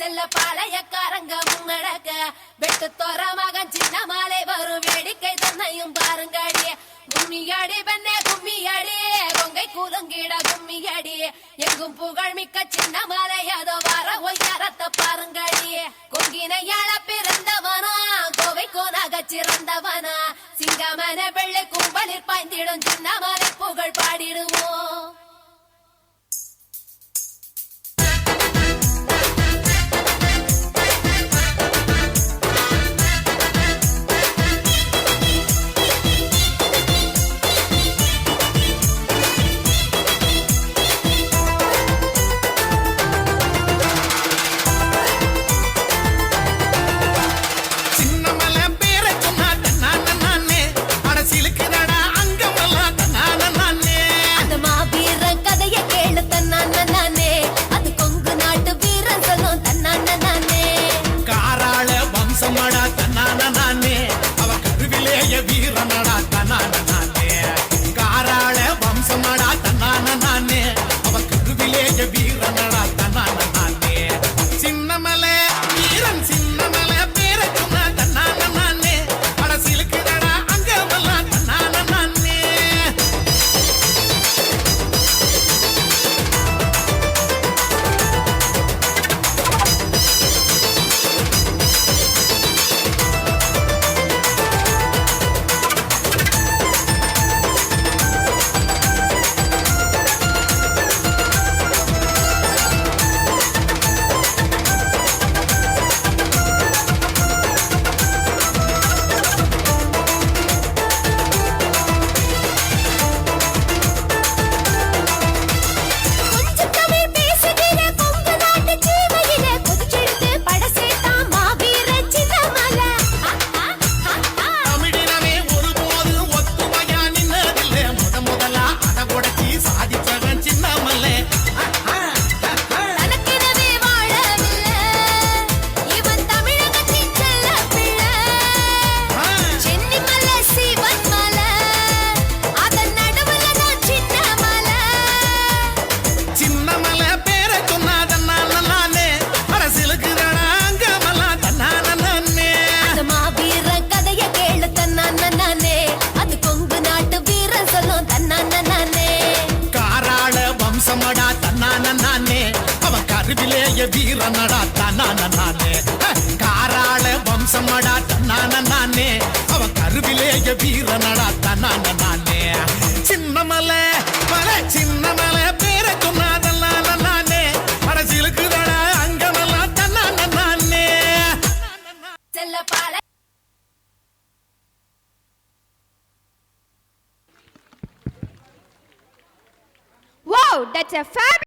செல்ல பாளையக்காரங்க முன்னடக்க வெட்டு தோற மகன் சின்ன மாலை வரும் வேடிக்கை தன்னையும் பாருங்கடி. கும்மியடி பெண்ணே கும்மியடி கொங்கை கூலுங்கிட கும்மியடி எங்கும் புகழ் மிக்க சின்ன மாலை அதோ வர ஒய்யாரத்தை பாருங்கடி. கொங்கினையாள பிறந்தவனா கோவை கோனாக சிறந்தவனா சிங்கமன வெள்ளை கும்பலில் பாய்ந்திடும் சின்ன மாலை புகழ் பாடிடுவோம். வீரனடா தன்னானே காராள வம்சமடா தன்னானே அவன் கருவிலேய வீரனடா தன்னானே சின்னமலை பல சின்னமலை பேரை சொன்னாதே படசிலுக்குதடா அங்கமெல்லாம் தன்னானே செல்ல பாலை. Wow, that's a fabulous